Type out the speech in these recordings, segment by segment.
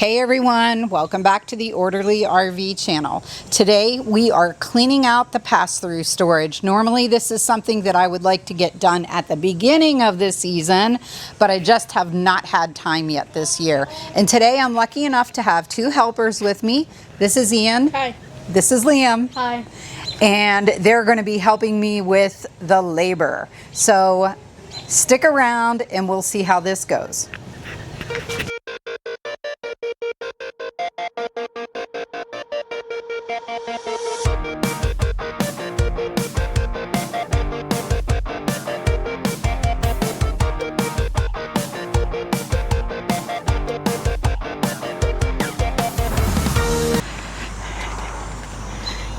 Hey everyone, welcome back to the Orderly RV channel. Today we are cleaning out the pass-through storage. Normally this is something that I would like to get done at the beginning of the season, but I just have not had time yet this year. And today I'm lucky enough to have two helpers with me. This is Ian. Hi. This is Liam. Hi. And they're going to be helping me with the labor. So stick around and we'll see how this goes.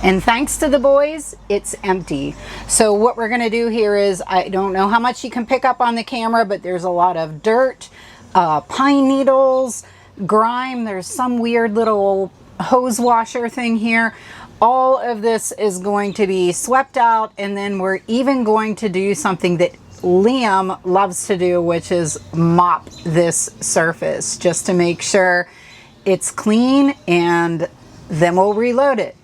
And thanks to the boys, it's empty. So what we're gonna do here is, I don't know how much you can pick up on the camera, but there's a lot of dirt, pine needles, grime. There's some weird little hose washer thing here. All of this is going to be swept out, and then we're even going to do something that Liam loves to do, which is mop this surface just to make sure it's clean, and then we'll reload it.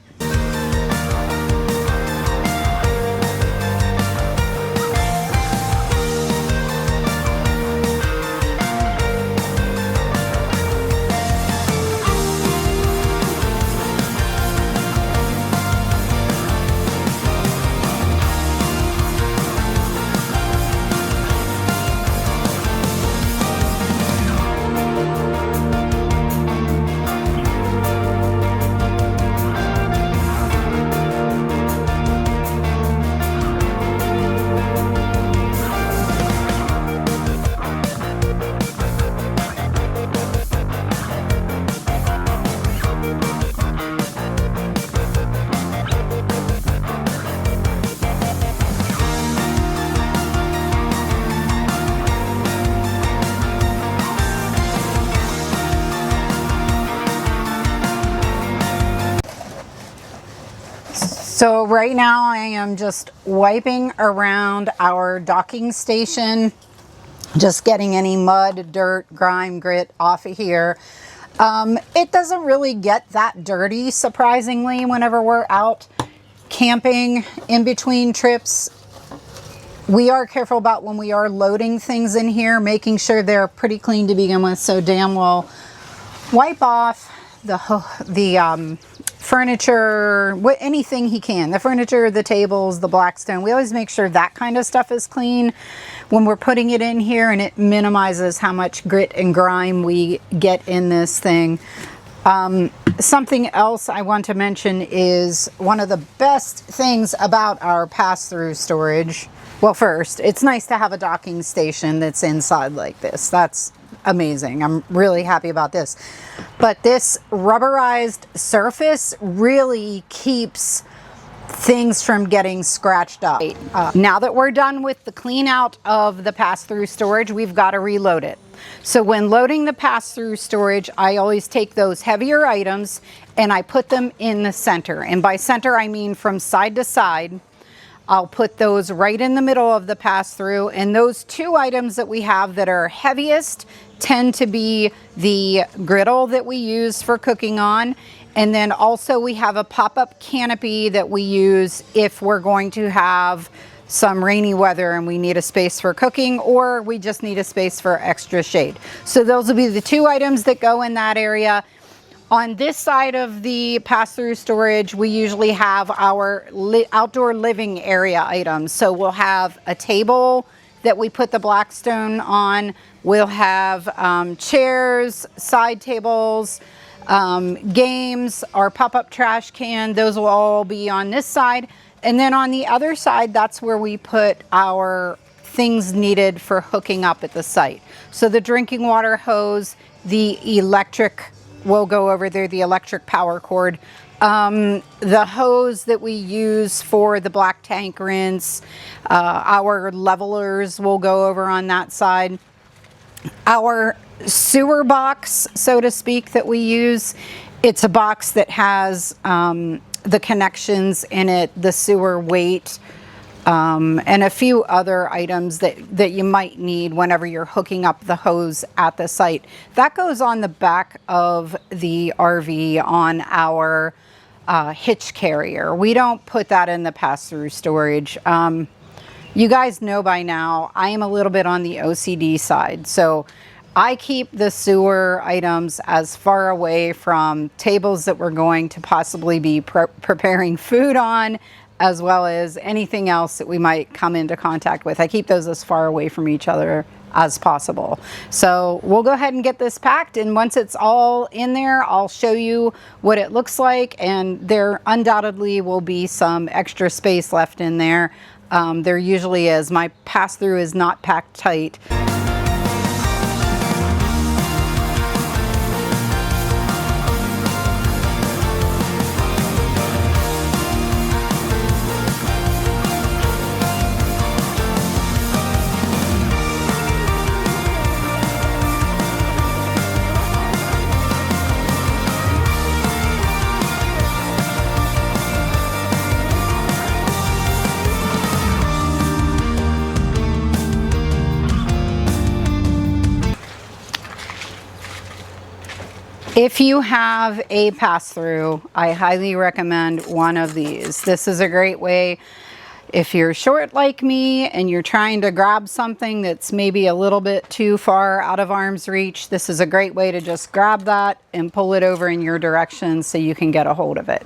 So right now I am just wiping around our docking station, just getting any mud, dirt, grime, grit off of here. It doesn't really get that dirty, surprisingly, whenever we're out camping in between trips. We are careful about when we are loading things in here, making sure they're pretty clean to begin with. So Dan will wipe off the furniture, anything he can. The furniture, the tables, the Blackstone. We always make sure that kind of stuff is clean when we're putting it in here, and it minimizes how much grit and grime we get in this thing. Something else I want to mention is one of the best things about our pass-through storage. Well, first, it's nice to have a docking station that's inside like this. That's amazing. I'm really happy about this. But this rubberized surface really keeps things from getting scratched up. Now that we're done with the clean out of the pass-through storage, we've got to reload it. So when loading the pass-through storage, I always take those heavier items and I put them in the center. And by center, I mean from side to side. I'll put those right in the middle of the pass-through, and those two items that we have that are heaviest tend to be the griddle that we use for cooking on, and then also we have a pop-up canopy that we use if we're going to have some rainy weather and we need a space for cooking, or we just need a space for extra shade. So those will be the two items that go in that area. On this side of the pass-through storage, we usually have our outdoor living area items. So we'll have a table that we put the Blackstone on. We'll have chairs, side tables, games, our pop-up trash can. Those will all be on this side. And then on the other side, that's where we put our things needed for hooking up at the site. So the drinking water hose, the electric will go over there, the electric power cord. The hose that we use for the black tank rinse, our levelers will go over on that side. Our sewer box, so to speak, that we use, it's a box that has the connections in it, the sewer weight, and a few other items that you might need whenever you're hooking up the hose at the site. That goes on the back of the RV on our hitch carrier. We don't put that in the pass-through storage. You guys know by now, I am a little bit on the OCD side. So I keep the sewer items as far away from tables that we're going to possibly be preparing food on, as well as anything else that we might come into contact with. I keep those as far away from each other as possible. So we'll go ahead and get this packed, and once it's all in there, I'll show you what it looks like, and there undoubtedly will be some extra space left in there. There usually is. My pass-through is not packed tight. If you have a pass-through, I highly recommend one of these. This is a great way if you're short like me and you're trying to grab something that's maybe a little bit too far out of arm's reach. This is a great way to just grab that and pull it over in your direction so you can get a hold of it.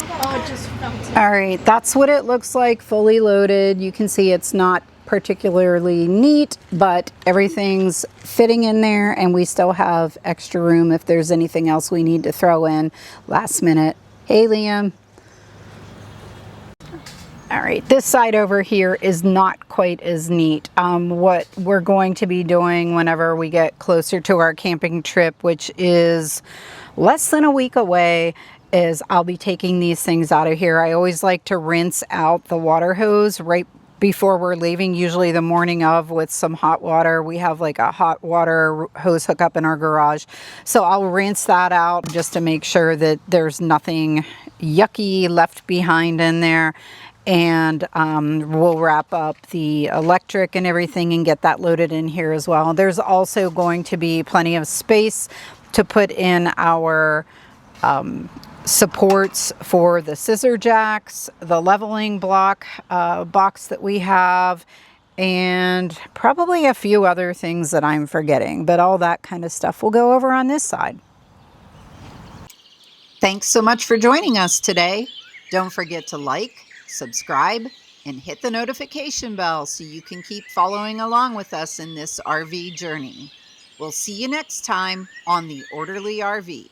Oh, it just felt it. All right, that's what it looks like fully loaded. You can see it's not particularly neat, but everything's fitting in there, and we still have extra room if there's anything else we need to throw in last minute. Hey, Liam. All right, this side over here is not quite as neat. What we're going to be doing whenever we get closer to our camping trip, which is less than a week away, is I'll be taking these things out of here. I always like to rinse out the water hose right before we're leaving, usually the morning of, with some hot water. We have like a hot water hose hookup in our garage. So I'll rinse that out just to make sure that there's nothing yucky left behind in there. And we'll wrap up the electric and everything and get that loaded in here as well. There's also going to be plenty of space to put in our supports for the scissor jacks, the leveling block box that we have, and probably a few other things that I'm forgetting, but all that kind of stuff will go over on this side. Thanks so much for joining us today. Don't forget to like, subscribe, and hit the notification bell so you can keep following along with us in this RV journey. We'll see you next time on the Orderly RV.